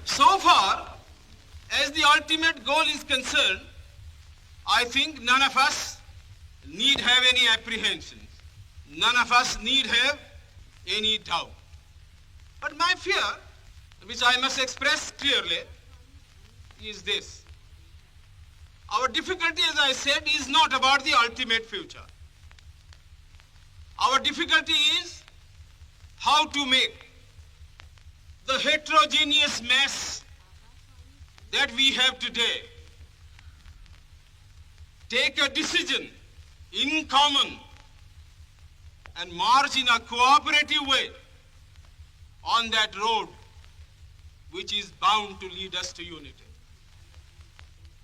So far as the ultimate goal is concerned, I think none of us need have any apprehensions. None of us need have any doubt. But my fear, which I must express clearly, is this. Our difficulty, as I said, is not about the ultimate future. Our difficulty is how to make the heterogeneous mess that we have today take a decision in common and march in a cooperative way on that road which is bound to lead us to unity.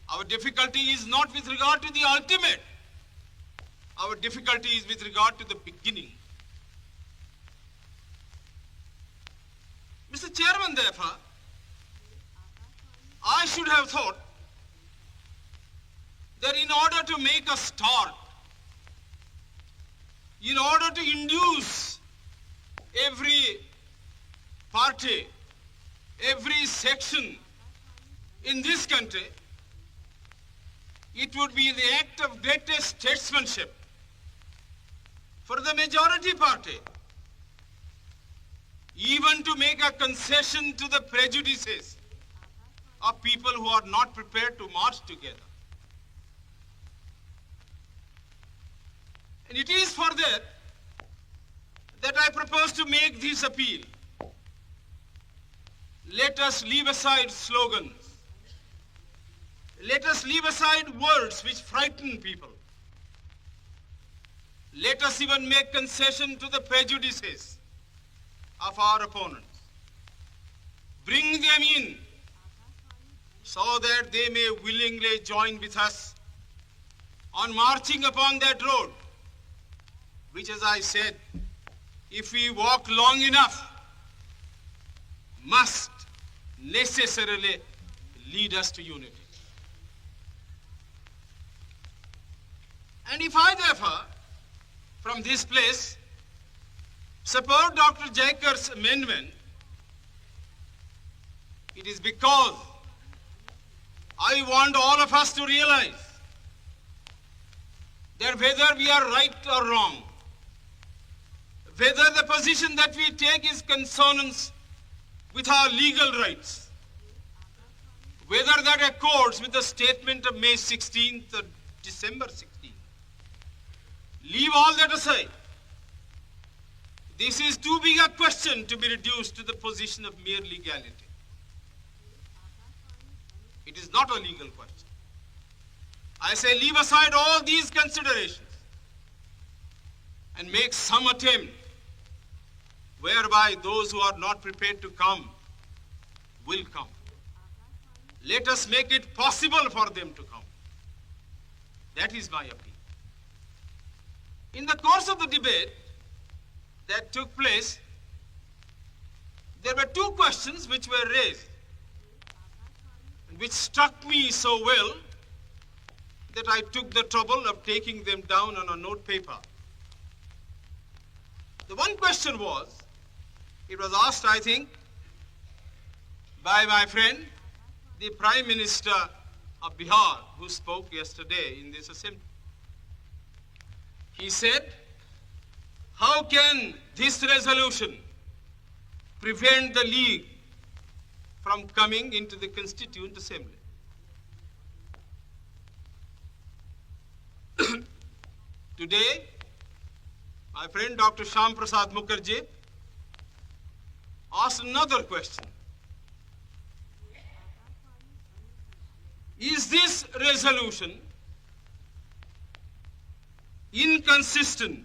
Our difficulty is not with regard to the ultimate. Our difficulty is with regard to the beginning. Mr. Chairman, therefore, I should have thought that in order to make a start, in order to induce every party, every section in this country, it would be the act of greatest statesmanship for the majority party even to make a concession to the prejudices of people who are not prepared to march together. And it is for that I propose to make this appeal. Let us leave aside slogans. Let us leave aside words which frighten people. Let us even make concession to the prejudices of our opponents. Bring them in so that they may willingly join with us on marching upon that road, which, as I said, if we walk long enough, must necessarily lead us to unity. And if I, therefore, from this place, support Dr. Jayakar's amendment, it is because I want all of us to realize that whether we are right or wrong, whether the position that we take is consonance with our legal rights, whether that accords with the statement of May 16th or December 16th, leave all that aside. This is too big a question to be reduced to the position of mere legality. It is not a legal question. I say leave aside all these considerations and make some attempt whereby those who are not prepared to come will come. Let us make it possible for them to come. That is my appeal. In the course of the debate that took place, there were two questions which were raised, and which struck me so well that I took the trouble of taking them down on a note paper. The one question was, it was asked, I think, by my friend, the Prime Minister of Bihar, who spoke yesterday in this assembly. He said, how can this resolution prevent the League from coming into the Constituent Assembly? Today, my friend Dr. Shyam Prasad Mukherjee asked another question. Is this resolution inconsistent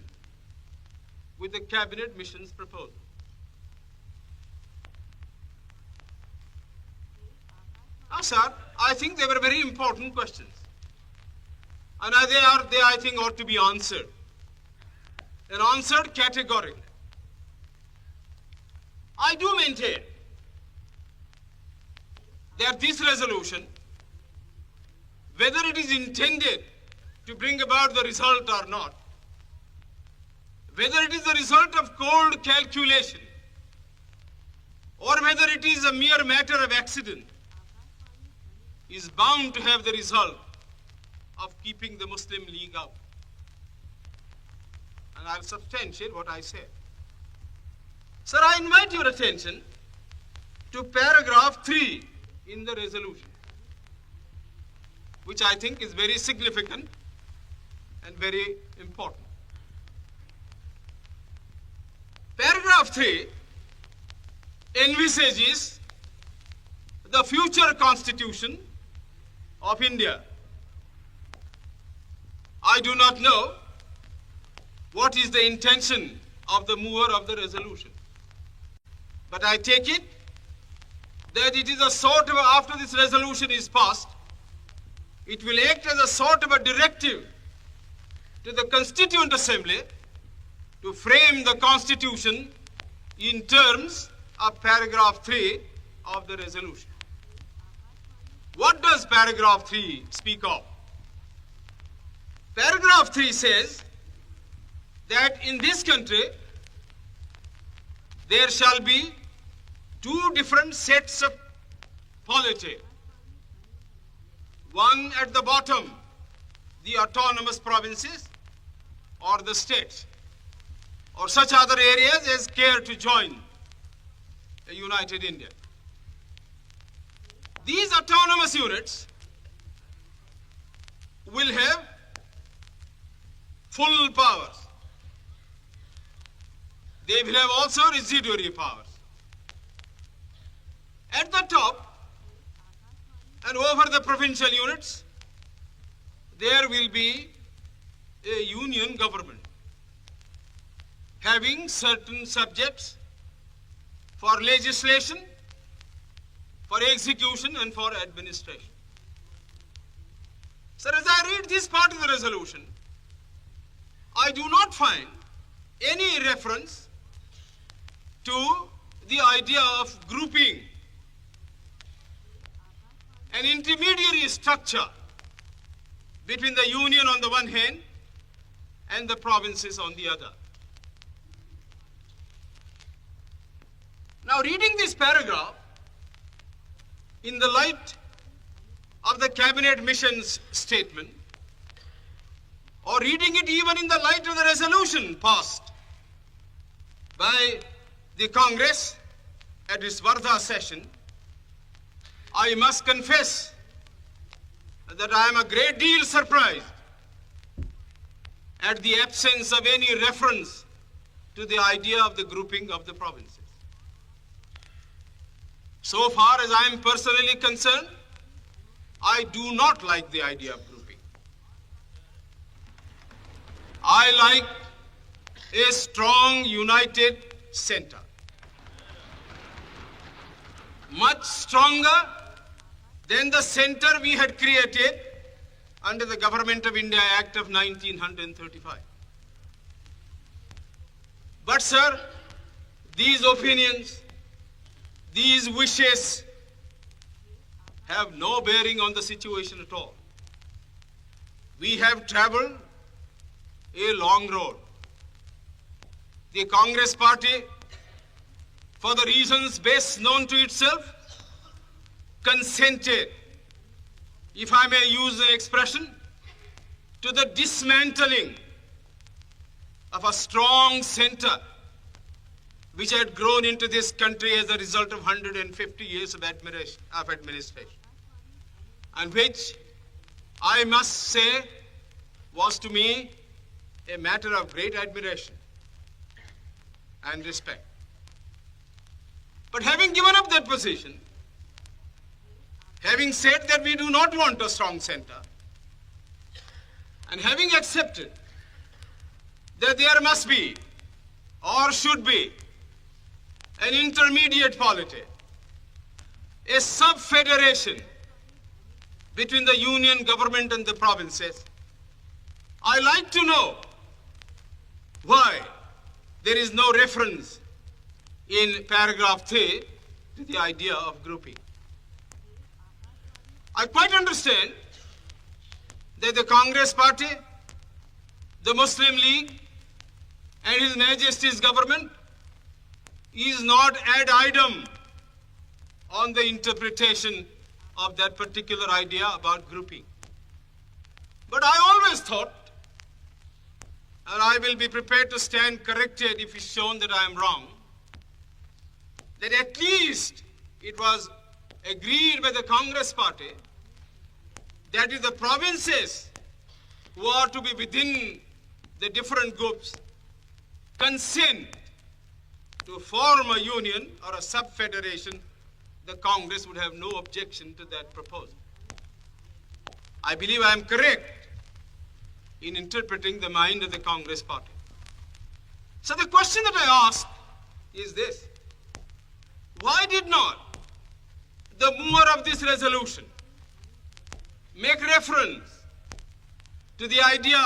with the cabinet mission's proposal? Now, sir, I think they were very important questions. And they, I think, ought to be answered. And answered categorically. I do maintain that this resolution, whether it is intended to bring about the result or not, whether it is the result of cold calculation, or whether it is a mere matter of accident, is bound to have the result of keeping the Muslim League out. And I'll substantiate what I said. Sir, I invite your attention to paragraph 3 in the resolution, which I think is very significant and very important. Paragraph 3 envisages the future constitution of India. I do not know what is the intention of the mover of the resolution, but I take it that it is a sort of, after this resolution is passed, it will act as a sort of a directive to the Constituent Assembly to frame the Constitution in terms of paragraph 3 of the resolution. What does paragraph 3 speak of? Paragraph 3 says that in this country there shall be two different sets of polity. One at the bottom, the autonomous provinces or the states, or such other areas as care to join a united India. These autonomous units will have full powers. They will have also residuary powers. At the top and over the provincial units, there will be a union government having certain subjects for legislation, for execution, and for administration. Sir, as I read this part of the resolution, I do not find any reference to the idea of grouping an intermediary structure between the union on the one hand and the provinces on the other. Now, reading this paragraph in the light of the cabinet mission's statement, or reading it even in the light of the resolution passed by the Congress at its Wardha session, I must confess that I am a great deal surprised at the absence of any reference to the idea of the grouping of the provinces. So far as I am personally concerned, I do not like the idea of grouping. I like a strong, united center, much stronger than the center we had created under the Government of India Act of 1935. But sir, these opinions, these wishes have no bearing on the situation at all. We have traveled a long road. The Congress party, for the reasons best known to itself, consented, if I may use the expression, to the dismantling of a strong center which had grown into this country as a result of 150 years of administration, and which I must say was to me a matter of great admiration and respect. But having given up that position, having said that we do not want a strong center, and having accepted that there must be or should be an intermediate polity, a sub-federation between the union government and the provinces, I like to know why there is no reference in paragraph 3 to the idea of grouping. I quite understand that the Congress party, the Muslim League, and His Majesty's government is not ad idem on the interpretation of that particular idea about grouping. But I always thought, and I will be prepared to stand corrected if it's shown that I am wrong, that at least it was agreed by the Congress party that is the provinces who are to be within the different groups consent to form a union or a sub-federation, the Congress would have no objection to that proposal. I believe I am correct in interpreting the mind of the Congress party. So the question that I ask is this: why did not the mover of this resolution make reference to the idea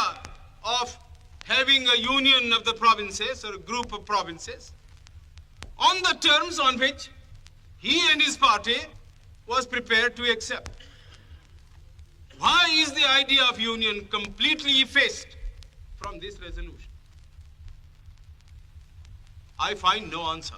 of having a union of the provinces or a group of provinces on the terms on which he and his party was prepared to accept? Why is the idea of union completely effaced from this resolution? I find no answer.